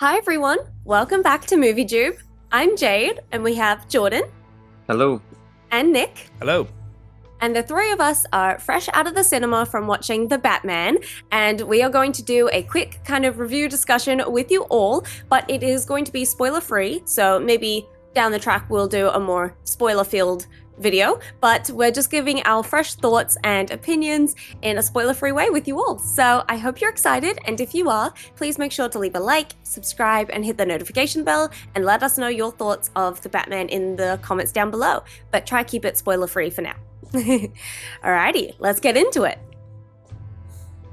Hi everyone, welcome back to MovieTube. I'm Jade, and we have Jordan. Hello. And Nick. Hello. And the three of us are fresh out of the cinema from watching The Batman, and we are going to do a quick kind of review discussion with you all, but it is going to be spoiler-free, so maybe down the track we'll do a more spoiler-filled video, but we're just giving our fresh thoughts and opinions in a spoiler-free way with you all. So I hope you're excited, and if you are, please make sure to leave a like, subscribe, and hit the notification bell, and let us know your thoughts of The Batman in the comments down below, but try keep it spoiler-free for now. Alrighty, let's get into it.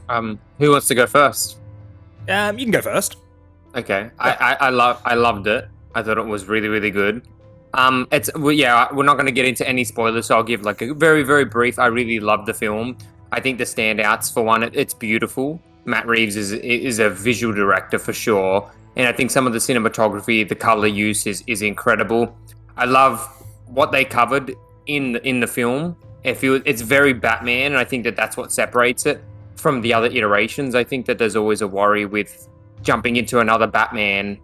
Who wants to go first? You can go first. Okay. I loved it. I thought it was really, really good. We're not going to get into any spoilers, so I'll give like a very, very brief. I really loved the film. I think the standouts, for one, it's beautiful. Matt Reeves is a visual director for sure, and I think some of the cinematography, the color use is incredible. I love what they covered in the film. It's very Batman, and I think that's what separates it from the other iterations. I think that there's always a worry with jumping into another Batman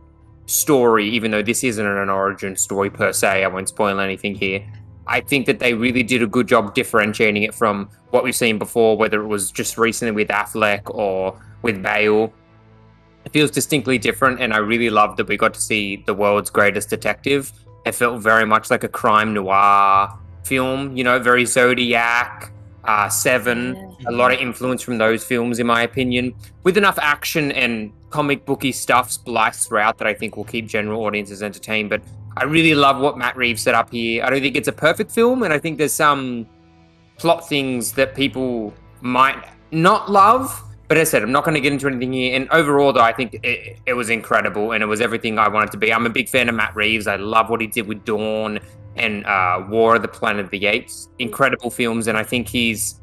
story, even though this isn't an origin story per se. I won't spoil anything here. I think that they really did a good job differentiating it from what we've seen before, whether it was just recently with Affleck or with Bale. It feels distinctly different, and I really loved that we got to see the world's greatest detective. It felt very much like a crime noir film, very Zodiac, Seven, a lot of influence from those films, in my opinion, with enough action and comic booky stuff spliced throughout that I think will keep general audiences entertained. But I really love what Matt Reeves set up here. I don't think it's a perfect film, and I think there's some plot things that people might not love. But as I said, I'm not going to get into anything here. And overall, though, I think it was incredible, and it was everything I wanted to be. I'm a big fan of Matt Reeves. I love what he did with Dawn and War of the Planet of the Apes. Incredible films, and I think he's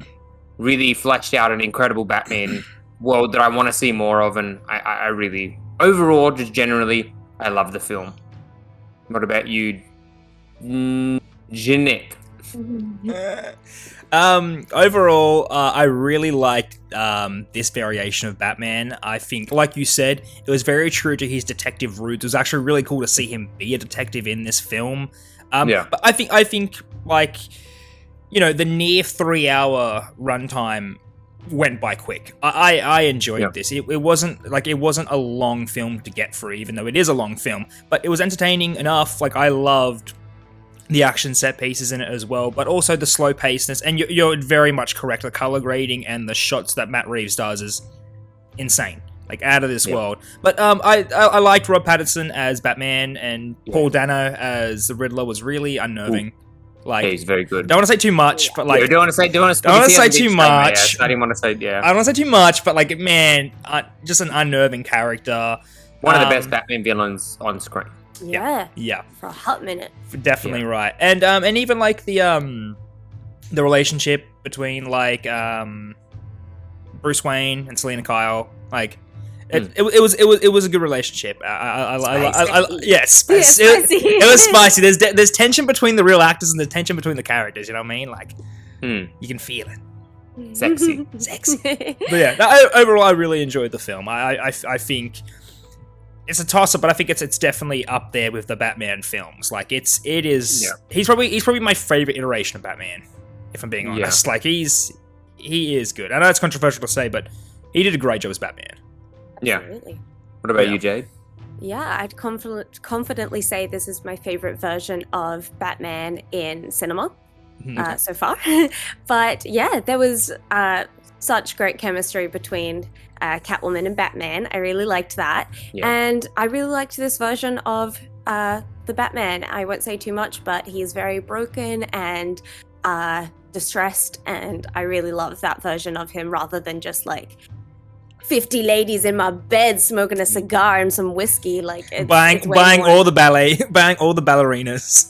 really fleshed out an incredible Batman world that I want to see more of, and I really, overall, just generally, I love the film. What about you, Janik? Overall, I really liked this variation of Batman. I think, like you said, it was very true to his detective roots. It was actually really cool to see him be a detective in this film. But I think like, the near 3-hour runtime went by quick. I enjoyed this. It wasn't a long film to get through, even though it is a long film, but it was entertaining enough. Like, I loved the action set pieces in it as well, but also the slow pacedness. And you're very much correct. The color grading and the shots that Matt Reeves does is insane. Like, out of this world. But I liked Rob Pattinson as Batman, and Paul Dano as the Riddler was really unnerving. Ooh. Like, he's very good. Don't want to say too much, but like, don't want to say too much. I didn't want to say I don't want to say too much, but like, man, just an unnerving character. One of the best Batman villains on screen. Yeah. For a hot minute. Definitely right. And even like the relationship between like Bruce Wayne and Selena Kyle, like. It was a good relationship. Spicy. It was spicy. There's tension between the real actors and there's tension between the characters. You know what I mean? Like, you can feel it. Sexy. But yeah, overall, I really enjoyed the film. I think it's a toss-up, but I think it's definitely up there with the Batman films. Like, it is. Yeah. He's probably my favorite iteration of Batman, if I'm being honest. Like, he is good. I know it's controversial to say, but he did a great job as Batman. Absolutely. Yeah. What about you, Jade? Yeah, I'd confidently say this is my favorite version of Batman in cinema so far. But yeah, there was such great chemistry between Catwoman and Batman. I really liked that. Yeah. And I really liked this version of the Batman. I won't say too much, but he's very broken and distressed, and I really love that version of him rather than just like 50 ladies in my bed smoking a cigar and some whiskey, like bang all the ballerinas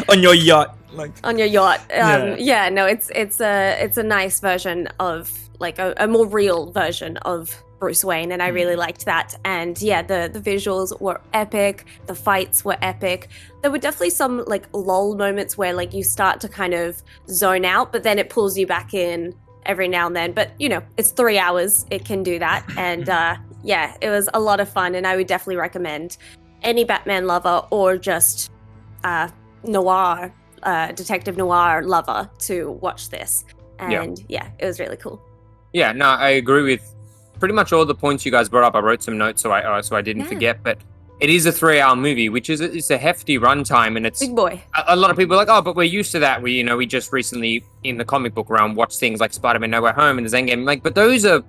on your yacht, like on your yacht. It's a nice version of like a more real version of Bruce Wayne, and I really liked that. And yeah, the visuals were epic, the fights were epic. There were definitely some like lull moments where like you start to kind of zone out, but then it pulls you back in every now and then. But it's 3 hours, it can do that. And yeah, it was a lot of fun, and I would definitely recommend any Batman lover or just noir, detective noir lover to watch this. And yeah, it was really cool. Yeah, no, I agree with pretty much all the points you guys brought up. I wrote some notes so I didn't forget, but it is a 3-hour movie, which is it's a hefty runtime, and it's big boy. A lot of people are like, oh, but we're used to that. We just recently in the comic book realm watched things like Spider-Man: No Way Home and the Endgame, like, but those are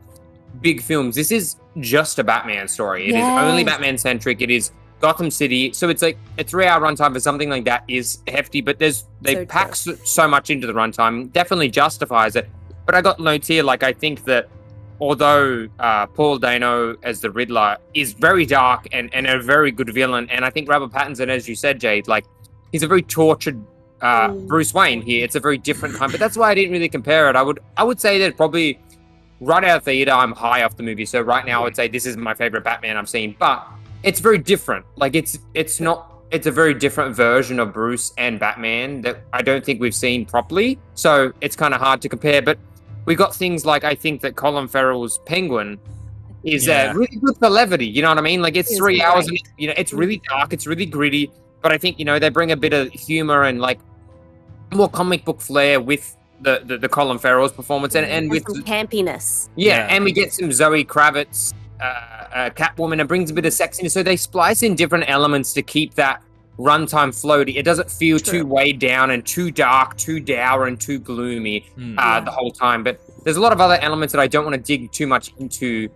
big films. This is just a Batman story. It is only Batman centric. It is Gotham City, so it's like a 3-hour runtime for something like that is hefty. But they pack so much into the runtime, definitely justifies it. But I got notes here, like I think that although Paul Dano as the Riddler is very dark and a very good villain, and I think Robert Pattinson, as you said, Jade, like he's a very tortured Bruce Wayne here. It's a very different kind, but that's why I didn't really compare it. I would say that probably right out of theater, I'm high off the movie. So right now, I would say this is my favorite Batman I've seen, but it's very different. Like it's a very different version of Bruce and Batman that I don't think we've seen properly. So it's kind of hard to compare, but we got things like, I think that Colin Farrell's Penguin is really good for levity. You know what I mean? Like it's 3 hours and it's really dark. It's really gritty, but I think, they bring a bit of humor and like more comic book flair with the Colin Farrell's performance and with some campiness. And we get some Zoe Kravitz, Catwoman, and brings a bit of sexiness. So they splice in different elements to keep that runtime floaty. It doesn't feel too weighed down and too dark, too dour, and too gloomy the whole time. But there's a lot of other elements that I don't want to dig too much into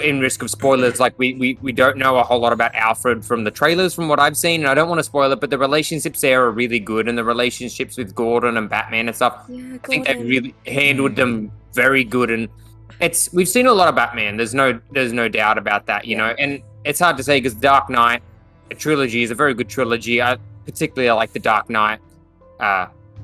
in risk of spoilers. Like we don't know a whole lot about Alfred from the trailers from what I've seen, and I don't want to spoil it, but the relationships there are really good, and the relationships with Gordon and Batman and stuff, I think they really handled them very good. And we've seen a lot of Batman. There's no doubt about that, you know. And it's hard to say because Dark Knight, a trilogy, is a very good trilogy. I particularly like the Dark Knight.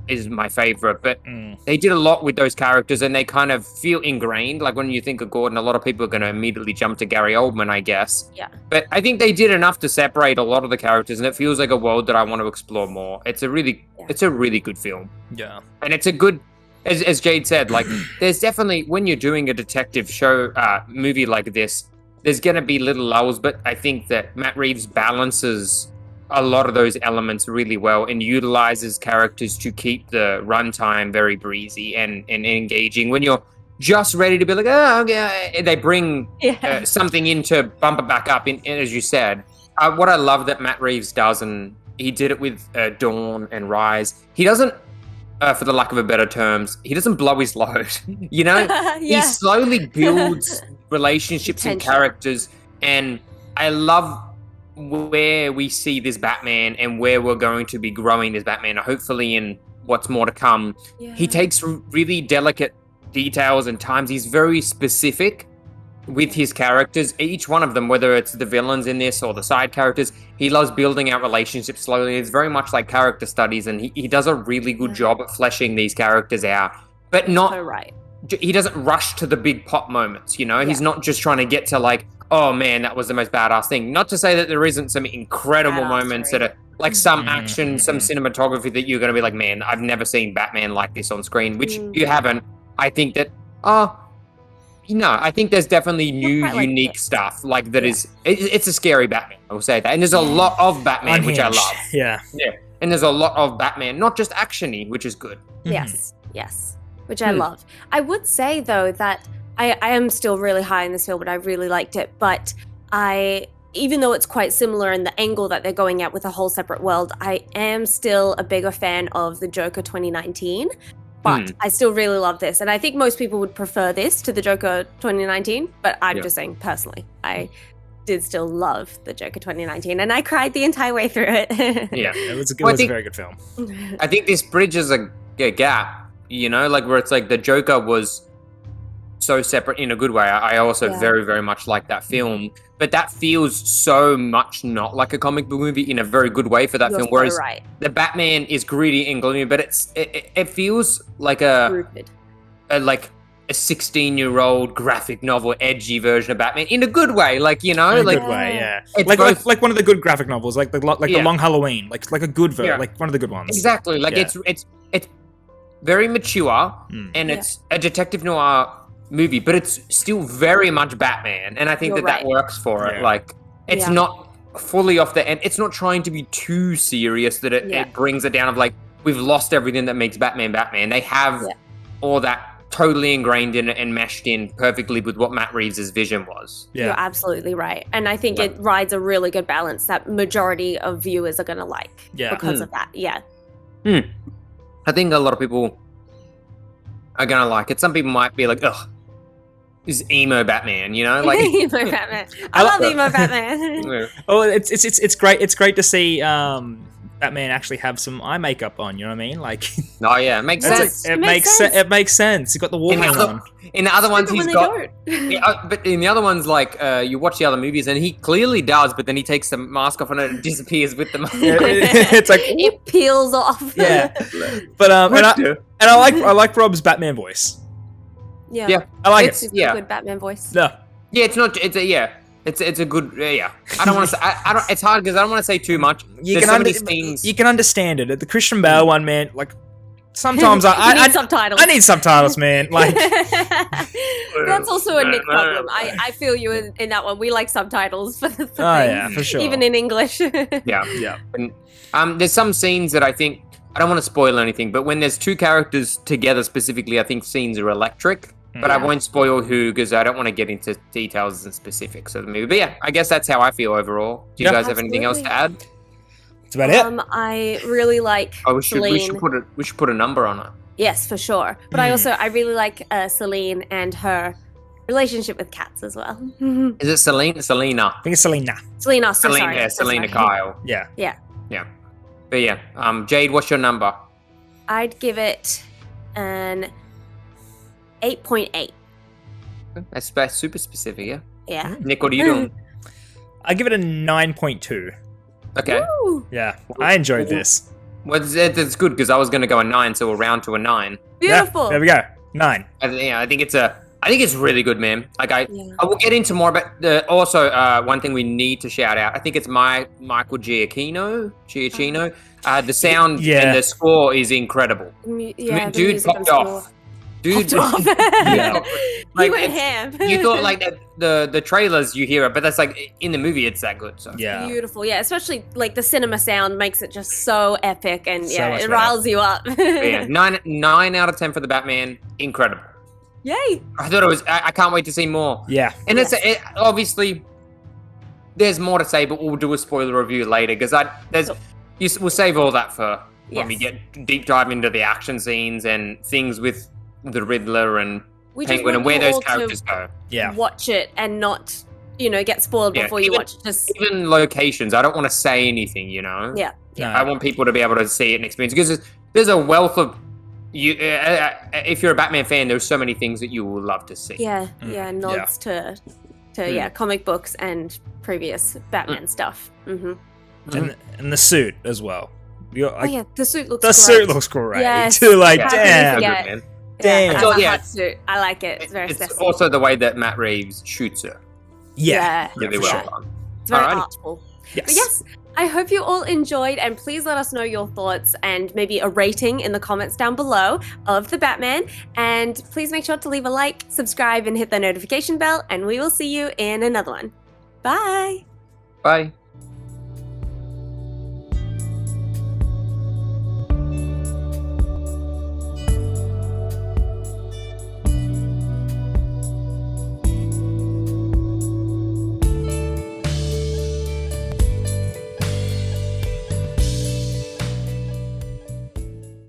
Is my favorite, but they did a lot with those characters, and they kind of feel ingrained. Like when you think of Gordon, a lot of people are going to immediately jump to Gary Oldman, I guess. Yeah. But I think they did enough to separate a lot of the characters, and it feels like a world that I want to explore more. It's a really good film. Yeah. And it's a good, as Jade said, like there's definitely, when you're doing a detective show, movie like this, there's going to be little lulls, but I think that Matt Reeves balances a lot of those elements really well and utilizes characters to keep the runtime very breezy and engaging. When you're just ready to be like, oh, okay, they bring something in to bump it back up. And as you said, what I love that Matt Reeves does, and he did it with Dawn and Rise, he doesn't, for the lack of a better terms, he doesn't blow his load. He slowly builds relationships and characters, and I love where we see this Batman and where we're going to be growing this Batman, hopefully in what's more to come. He takes really delicate details and times. He's very specific with his characters, each one of them, whether it's the villains in this or the side characters. He loves building out relationships slowly. It's very much like character studies, and he does a really good job at fleshing these characters out, but not he doesn't rush to the big pop moments, He's not just trying to get to like, oh man, that was the most badass thing. Not to say that there isn't some incredible moments that are like some action, some cinematography that you're going to be like, man, I've never seen Batman like this on screen, which you haven't. I think that, I think there's definitely new, unique stuff like that is, it's a scary Batman, I will say that. And there's a lot of Batman, Unhinged. Which I love. Yeah. And there's a lot of Batman, not just action-y, which is good. Yes, which I love. I would say though that I am still really high in this film, but I really liked it. But even though it's quite similar in the angle that they're going at with a whole separate world, I am still a bigger fan of the Joker 2019. But I still really love this. And I think most people would prefer this to the Joker 2019. But I'm just saying, personally, I did still love the Joker 2019. And I cried the entire way through it. It was a very good film. I think this bridges a gap, like where it's like the Joker was so separate in a good way. I also very, very much like that film, but that feels so much not like a comic book movie in a very good way for that film. Whereas the Batman is gritty and gloomy, but it feels like a 16-year-old graphic novel, edgy version of Batman in a good way, in a good way, yeah. It's like one of the good graphic novels, like the Long Halloween, like a good version, like one of the good ones. Exactly, it's very mature, and it's a detective noir movie, but it's still very much Batman, and I think You're that right. works for it. Yeah. Like, it's Yeah. not fully off the end. It's not trying to be too serious that Yeah. it brings it down of like, we've lost everything that makes Batman Batman. They have Yeah. all that totally ingrained in and meshed in perfectly with what Matt Reeves' vision was. Yeah. You're absolutely right. And I think Yeah. it rides a really good balance that majority of viewers are going to like Yeah. because of that. Yeah. I think a lot of people are gonna like it. Some people might be like, ugh, this is emo Batman, you know? Like, Emo Batman. I love emo Batman. yeah. Oh, it's great. It's great to see Batman actually have some eye makeup on. You know what I mean? Like, Oh yeah, it makes Yes. sense. it makes makes sense. it makes sense. You got the wall In the, paint other, on. in the other ones, Stupid he's when got. they don't. Yeah, but in the other ones, like you watch the other movies, and he clearly does, but then he takes the mask off and it disappears with the mask. Yeah, it's like it peels off. yeah, but and I like Rob's Batman voice. yeah. Yeah. I like It's- it. He's got yeah. a good Batman voice. No, Yeah, it's not. It's a yeah. It's a good yeah. I don't want to say. I don't. It's hard because I don't want to say too much. you There's can so many under- scenes. you can understand it. The Christian Bale one, man. Like sometimes You I need subtitles. I need subtitles, man. Like That's also a Nick problem. I feel you in that one. We like subtitles for things, yeah, for sure. even in English. Yeah. yeah, And there's some scenes that I think I don't want to spoil anything, but when there's two characters together specifically, I think scenes are electric. But I Yeah. won't spoil who because I don't want to get into details and specifics of the movie. But yeah, I guess that's how I feel overall. Do you Yeah. guys have anything else to add? that's about it. I really like Oh, we should Celine. put a number on it. Yes, for sure. But I really like Celine and her relationship with cats as well. Is it Selena? I think it's Selena. Selena, so Selena, sorry. yeah, so Selena sorry. Kyle. Yeah. Yeah. Yeah. But yeah, Jade, what's your number? I'd give it an 8.8. That's super specific, yeah. Yeah. Nick, what are you doing? I give it a 9.2. Okay. Woo! Yeah, I enjoyed this. Well, that's good because I was going to go a 9, so we'll round to a 9. Beautiful. Yeah, there we go. 9. I think it's really good, man. Like Yeah. I will get into more, but also one thing we need to shout out. I think it's Michael Giacchino. The sound Yeah. and the score is incredible. Yeah, the Dude music and popped score. off. Dude, Popped off. Yeah. He Like, went it's- ham. you thought like that the trailers you hear it, but that's like in the movie it's that good. So Yeah. Beautiful, yeah. Especially like the cinema sound makes it just so epic, and So yeah, much it better. riles you up. But yeah, 9 out of 10 for the Batman. Incredible. Yay! I thought it was. I can't wait to see more. Yeah. And Yes. obviously there's more to say, but we'll do a spoiler review later because we'll save all that for when we Yes. get deep dive into the action scenes and things with the Riddler and We just Penguin and want where you those all to characters go. Yeah. watch it and not, get spoiled Yeah, before you even- watch it. Just Even locations, I don't want to say anything, you know. yeah, No. I want people to be able to see it and experience it because there's a wealth of you. If you're a Batman fan, there's so many things that you will love to see. yeah, Mm, nods to Mm. comic books and previous Batman stuff. Mm-hmm. And the suit as well. Oh yeah, the suit looks. The great. suit looks great. Yes. Too. Like, Yeah. damn. Yeah. Good, man. Damn. Yeah, So, I yeah. hot suit. I like it. It's very It's aesthetic. also the way that Matt Reeves shoots her Yeah. really for well. sure. done. It's very Alrighty. artful. Yes. But yes, I hope you all enjoyed, and please let us know your thoughts and maybe a rating in the comments down below of the Batman. And please make sure to leave a like, subscribe, and hit the notification bell, and we will see you in another one. Bye! Bye.